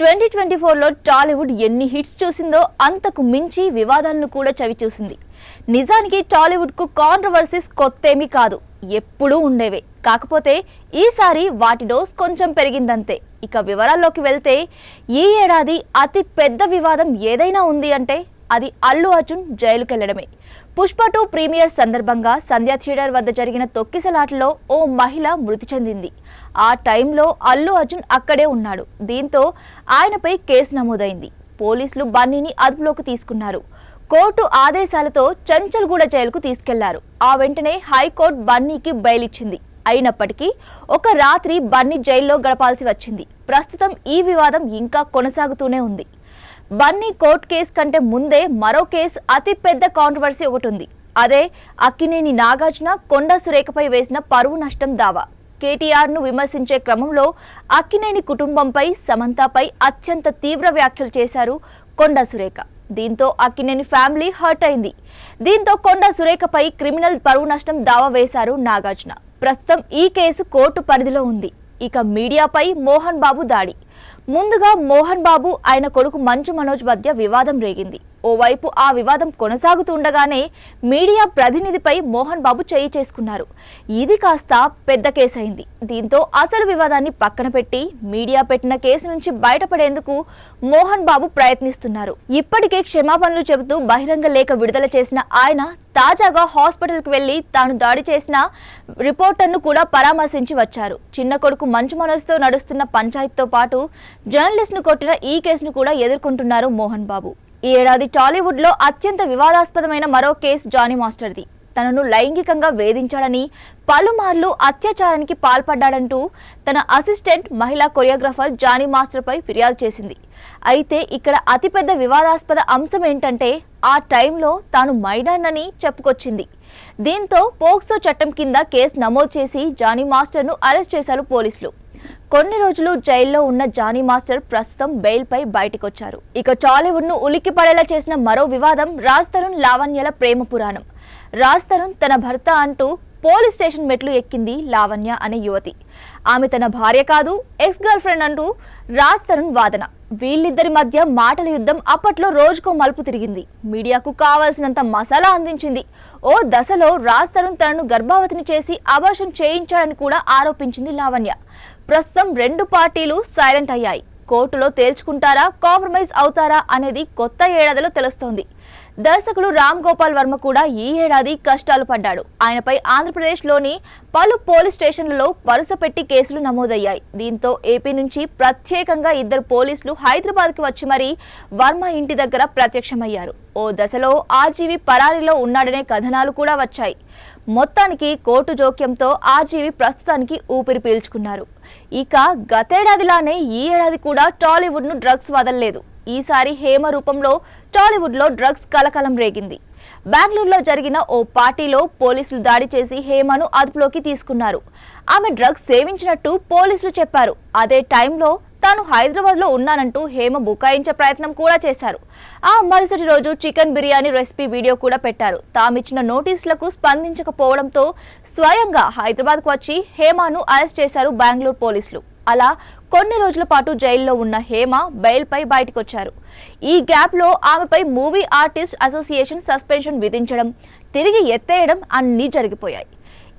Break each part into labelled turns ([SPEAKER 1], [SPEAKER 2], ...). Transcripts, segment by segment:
[SPEAKER 1] 2024లో టాలీవుడ్ ఎన్ని హిట్స్ చూసిందో అంతకు మించి వివాదాలను కూడా చవిచూసింది. నిజానికి టాలీవుడ్ కు కాంట్రవర్సీస్ కొత్తేమీ కాదు, ఎప్పుడూ ఉండేవే. కాకపోతే ఈసారి వాటి డోస్ కొంచెం పెరిగిందంతే. ఇక వివరాల్లోకి వెళ్తే ఈ ఏడాది అతి పెద్ద వివాదం ఏదైనా ఉంది అంటే అది అల్లు అర్జున్ జైలుకెళ్లడమే. పుష్ప 2 ప్రీమియర్ సందర్భంగా సంధ్యా థియేటర్ వద్ద జరిగిన తొక్కిసలాటలో ఓ మహిళ మృతి చెందింది. ఆ టైంలో అల్లు అర్జున్ అక్కడే ఉన్నాడు. దీంతో ఆయనపై కేసు నమోదైంది. పోలీసులు బన్నీని అదుపులోకి తీసుకున్నారు. కోర్టు ఆదేశాలతో చంచల్గూడ జైలుకు తీసుకెళ్లారు. ఆ వెంటనే హైకోర్టు బన్నీకి బెయిల్ ఇచ్చింది. అయినప్పటికీ ఒక రాత్రి బన్నీ జైల్లో గడపాల్సి వచ్చింది. ప్రస్తుతం ఈ వివాదం ఇంకా కొనసాగుతూనే ఉంది. బన్నీ కోర్టు కేసు కంటే ముందే మరో కేసు అతి పెద్ద కాంట్రవర్సీ ఒకటి ఉంది. అదే అక్కినేని నాగార్జున కొండా సురేఖపై వేసిన పరువు నష్టం దావా. కేటీఆర్ను విమర్శించే క్రమంలో అక్కినేని కుటుంబంపై, సమంతపై అత్యంత తీవ్ర వ్యాఖ్యలు చేశారు కొండా సురేఖ. దీంతో అక్కినేని ఫ్యామిలీ హర్ట్ అయింది. దీంతో కొండా సురేఖపై క్రిమినల్ పరువు నష్టం దావా వేశారు నాగార్జున. ప్రస్తుతం ఈ కేసు కోర్టు పరిధిలో ఉంది. ఇక మీడియాపై మోహన్ బాబు దాడి. ముందుగా మోహన్ బాబు ఆయన కొడుకు మంచు మనోజ్ మధ్య వివాదం రేగింది. ఓవైపు ఆ వివాదం కొనసాగుతుండగానే మీడియా ప్రతినిధిపై మోహన్ బాబు చేయి చేసుకున్నారు. ఇది కాస్త పెద్ద కేసు అయింది. దీంతో అసలు వివాదాన్ని పక్కన పెట్టి మీడియా పెట్టిన కేసు నుంచి బయటపడేందుకు మోహన్ బాబు ప్రయత్నిస్తున్నారు. ఇప్పటికే క్షమాపణలు చెబుతూ బహిరంగ లేఖ విడుదల చేసిన ఆయన తాజాగా హాస్పిటల్కు వెళ్లి తాను దాడి చేసిన రిపోర్టర్ను కూడా పరామర్శించి వచ్చారు. చిన్న కొడుకు మంచు మనోజ్తో నడుస్తున్న పంచాయతీతో పాటు జర్నలిస్ట్ను కొట్టిన ఈ కేసును కూడా ఎదుర్కొంటున్నారు మోహన్ బాబు. ఈ ఏడాది టాలీవుడ్లో అత్యంత వివాదాస్పదమైన మరో కేసు జానీ మాస్టర్ది. తనను లైంగికంగా వేధించాడని, పలుమార్లు అత్యాచారానికి పాల్పడ్డాడంటూ తన అసిస్టెంట్ మహిళా కొరియోగ్రాఫర్ జానీ మాస్టర్పై ఫిర్యాదు చేసింది. అయితే ఇక్కడ అతిపెద్ద వివాదాస్పద అంశం ఏంటంటే ఆ టైంలో తాను మైనర్ అని చెప్పుకొచ్చింది. దీంతో పోక్సో చట్టం కింద కేసు నమోదు చేసి జానీ మాస్టర్ను అరెస్ట్ చేశారు పోలీసులు. కొన్ని రోజులు జైల్లో ఉన్న జానీ మాస్టర్ ప్రస్తుతం బెయిల్పై బయటకొచ్చారు. ఇక టాలీవుడ్ ను ఉలిక్కి పడేలా చేసిన మరో వివాదం రాజ్ తరుణ్ లావణ్యల ప్రేమ పురాణం. రాజ్ తరుణ్ తన భర్త అంటూ పోలీస్ స్టేషన్ మెట్లు ఎక్కింది లావణ్య అనే యువతి. ఆమె తన భార్య కాదు, ఎక్స్ గర్ల్ ఫ్రెండ్ అంటూ రాజ్ తరుణ్ వాదన. వీళ్ళిద్దరి మధ్య మాటల యుద్ధం అప్పట్లో రోజుకో మలుపు తిరిగింది. మీడియాకు కావాల్సినంత మసాలా అందించింది. ఓ దశలో రాజ్ తరుణ్ తనను గర్భవతిని చేసి అబార్షన్ చేయించాడని కూడా ఆరోపించింది లావణ్య. ప్రస్తుతం రెండు పార్టీలు సైలెంట్ అయ్యాయి. కోర్టులో తేల్చుకుంటారా, కాంప్రమైజ్ అవుతారా అనేది కొత్త ఏడాదిలో తెలుస్తోంది. దర్శకుడు రామ్ గోపాల్ వర్మ కూడా ఈ ఏడాది కష్టాలు పడ్డాడు. ఆయనపై ఆంధ్రప్రదేశ్లోని పలు పోలీస్ స్టేషన్లలో వరుస పెట్టి కేసులు నమోదయ్యాయి. దీంతో ఏపీ నుంచి ప్రత్యేకంగా 2 పోలీసులు హైదరాబాద్కి వచ్చి మరీ వర్మ ఇంటి దగ్గర ప్రత్యక్షమయ్యారు. ఓ దశలో ఆర్జీవి పరారీలో ఉన్నాడనే కథనాలు కూడా వచ్చాయి. మొత్తానికి కోర్టు జోక్యంతో ఆర్జీవి ప్రస్తుతానికి ఊపిరి పీల్చుకున్నారు. ఇక గతేడాదిలానే ఈ ఏడాది కూడా టాలీవుడ్ ను డ్రగ్స్ వదలలేదు. ఈసారి హేమ రూపంలో టాలీవుడ్ లో డ్రగ్స్ కలకలం రేగింది. బెంగళూరులో జరిగిన ఓ పార్టీలో పోలీసులు దాడి చేసి హేమను అదుపులోకి తీసుకున్నారు. ఆమె డ్రగ్స్ సేవించినట్టు పోలీసులు చెప్పారు. అదే టైంలో తాను హైదరాబాద్లో ఉన్నానంటూ హేమ బుకాయించే ప్రయత్నం కూడా చేశారు. ఆ మరుసటి రోజు చికెన్ బిర్యానీ రెసిపీ వీడియో కూడా పెట్టారు. తామిచ్చిన నోటీసులకు స్పందించకపోవడంతో స్వయంగా హైదరాబాద్కు వచ్చి హేమను అరెస్ట్ చేశారు బెంగళూరు పోలీసులు. అలా కొన్ని రోజుల పాటు జైల్లో ఉన్న హేమ బెయిల్పై బయటకొచ్చారు. ఈ గ్యాప్లో ఆమెపై మూవీ ఆర్టిస్ట్ అసోసియేషన్ సస్పెన్షన్ విధించడం, తిరిగి ఎత్తేయడం అన్నీ జరిగిపోయాయి.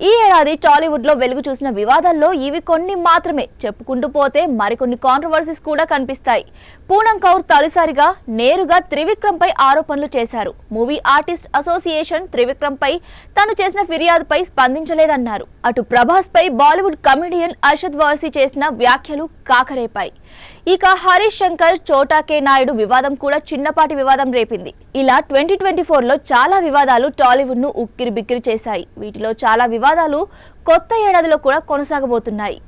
[SPEAKER 1] ఈ ఏడాది టాలీవుడ్లో వెలుగు చూసిన వివాదాల్లో ఇవి కొన్ని మాత్రమే. చెప్పుకుంటూ పోతే మరికొన్ని కాంట్రవర్సీస్ కూడా కనిపిస్తాయి. పూనం కౌర్ తొలిసారిగా నేరుగా త్రివిక్రమ్పై ఆరోపణలు చేశారు. మూవీ ఆర్టిస్ట్ అసోసియేషన్ త్రివిక్రమ్పై తాను చేసిన ఫిర్యాదుపై స్పందించలేదన్నారు. అటు ప్రభాస్పై బాలీవుడ్ కమెడియన్ అర్షద్ వార్సీ చేసిన వ్యాఖ్యలు కాకరేపాయి. ఇక హరీష్ శంకర్, చోటా కే నాయుడు వివాదం కూడా చిన్నపాటి వివాదం రేపింది. ఇలా 2024లో చాలా వివాదాలు టాలీవుడ్ ను ఉక్కిరి బిక్కిరి చేశాయి. వీటిలో చాలా వివాదాలు కొత్త ఏడాదిలో కూడా కొనసాగబోతున్నాయి.